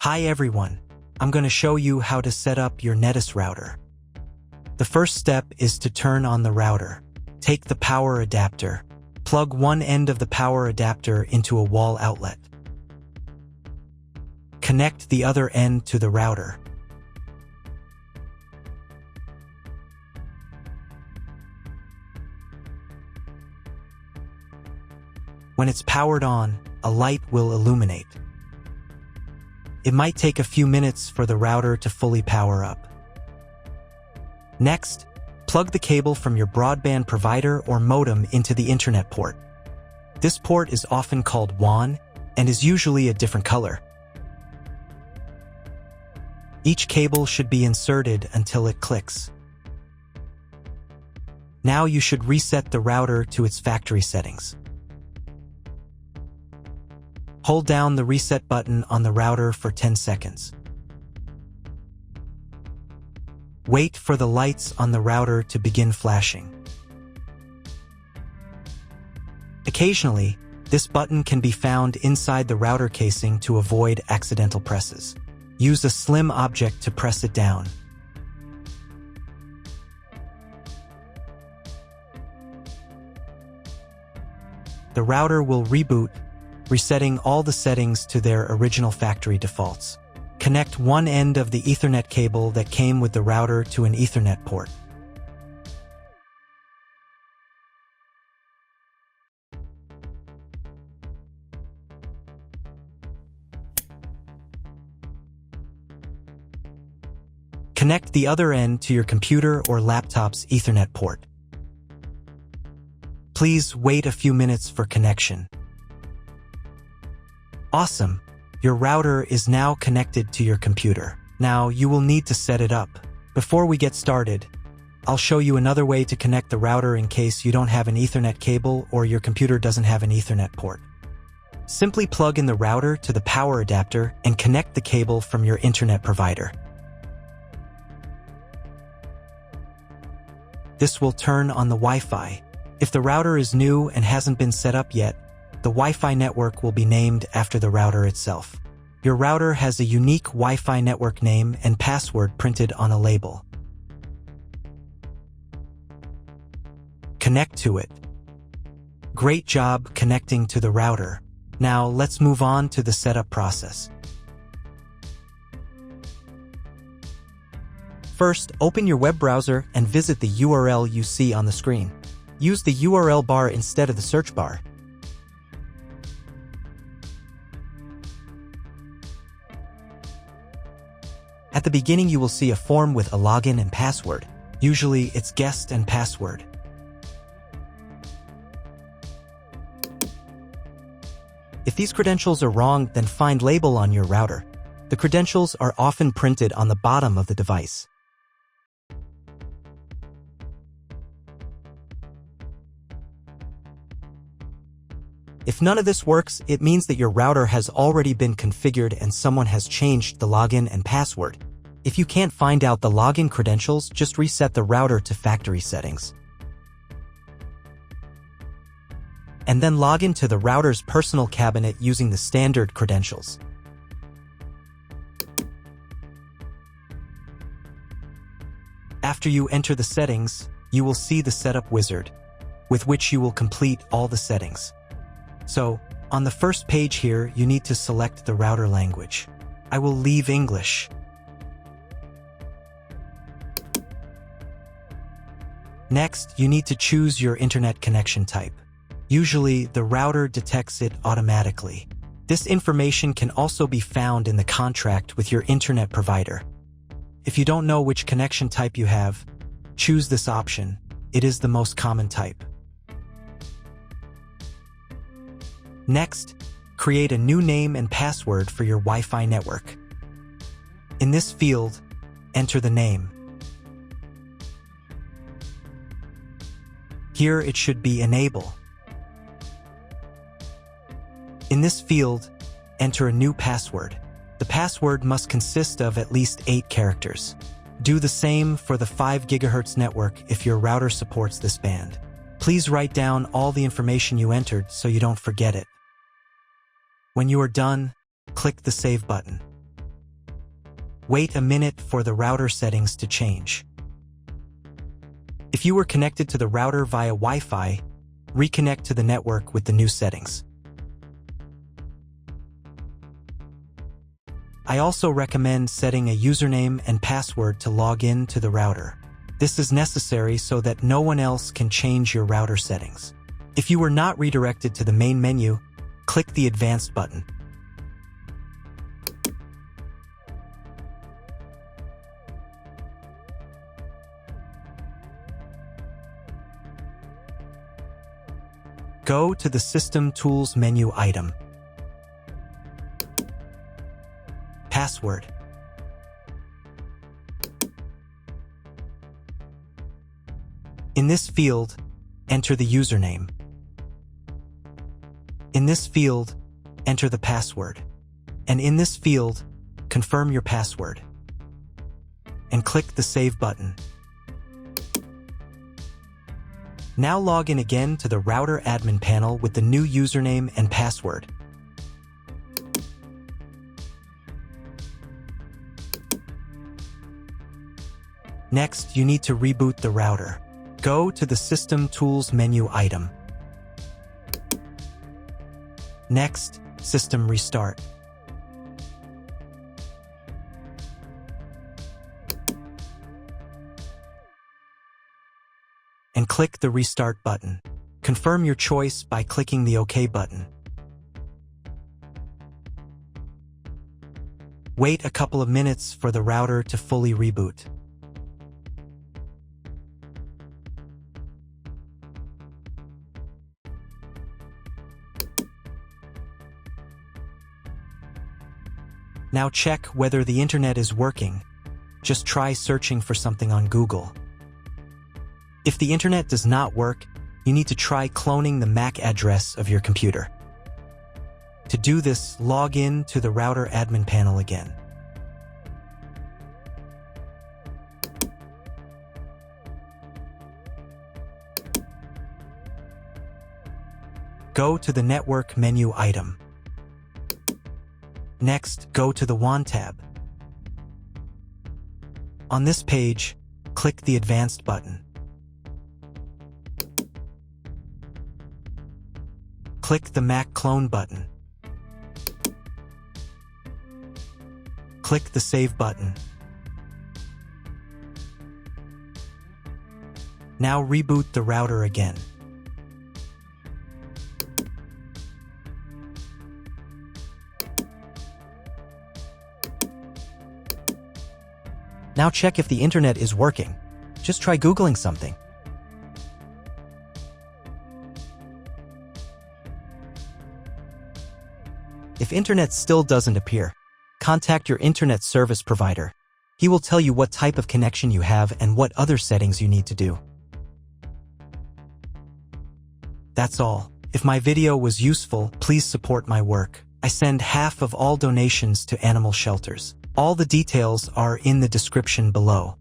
Hi everyone, I'm going to show you how to set up your Netis router. The first step is to turn on the router. Take the power adapter. Plug one end of the power adapter into a wall outlet. Connect the other end to the router. When it's powered on, a light will illuminate. It might take a few minutes for the router to fully power up. Next, plug the cable from your broadband provider or modem into the Internet port. This port is often called WAN and is usually a different color. Each cable should be inserted until it clicks. Now you should reset the router to its factory settings. Hold down the reset button on the router for 10 seconds. Wait for the lights on the router to begin flashing. Occasionally, this button can be found inside the router casing to avoid accidental presses. Use a slim object to press it down. The router will reboot, resetting all the settings to their original factory defaults. Connect one end of the Ethernet cable that came with the router to an Ethernet port. Connect the other end to your computer or laptop's Ethernet port. Please wait a few minutes for connection. Awesome! Your router is now connected to your computer. Now you will need to set it up. Before we get started, I'll show you another way to connect the router in case you don't have an Ethernet cable or your computer doesn't have an Ethernet port. Simply plug in the router to the power adapter and connect the cable from your internet provider. This will turn on the Wi-Fi. If the router is new and hasn't been set up yet, the Wi-Fi network will be named after the router itself. Your router has a unique Wi-Fi network name and password printed on a label. Connect to it. Great job connecting to the router. Now let's move on to the setup process. First, open your web browser and visit the URL you see on the screen. Use the URL bar instead of the search bar. At the beginning, you will see a form with a login and password. Usually, it's guest and password. If these credentials are wrong, then find label on your router. The credentials are often printed on the bottom of the device. If none of this works, it means that your router has already been configured and someone has changed the login and password. If you can't find out the login credentials, just reset the router to factory settings. And then log into the router's personal cabinet using the standard credentials. After you enter the settings, you will see the setup wizard, with which you will complete all the settings. So, on the first page here, you need to select the router language. I will leave English. Next, you need to choose your internet connection type. Usually, the router detects it automatically. This information can also be found in the contract with your internet provider. If you don't know which connection type you have, choose this option. It is the most common type. Next, create a new name and password for your Wi-Fi network. In this field, enter the name. Here it should be Enable. In this field, enter a new password. The password must consist of at least 8 characters. Do the same for the 5 GHz network if your router supports this band. Please write down all the information you entered so you don't forget it. When you are done, click the Save button. Wait a minute for the router settings to change. If you were connected to the router via Wi-Fi, reconnect to the network with the new settings. I also recommend setting a username and password to log in to the router. This is necessary so that no one else can change your router settings. If you were not redirected to the main menu, click the Advanced button. Go to the System Tools menu item. Password. In this field, enter the username. In this field, enter the password. And in this field, confirm your password. And click the Save button. Now log in again to the router admin panel with the new username and password. Next, you need to reboot the router. Go to the System Tools menu item. Next, System Restart. And click the Restart button. Confirm your choice by clicking the OK button. Wait a couple of minutes for the router to fully reboot. Now check whether the internet is working. Just try searching for something on Google. If the internet does not work, you need to try cloning the MAC address of your computer. To do this, log in to the router admin panel again. Go to the Network menu item. Next, go to the WAN tab. On this page, click the Advanced button. Click the MAC clone button. Click the Save button. Now reboot the router again. Now check if the internet is working. Just try Googling something. If internet still doesn't appear, contact your internet service provider. He will tell you what type of connection you have and what other settings you need to do. That's all. If my video was useful, please support my work. I send half of all donations to animal shelters. All the details are in the description below.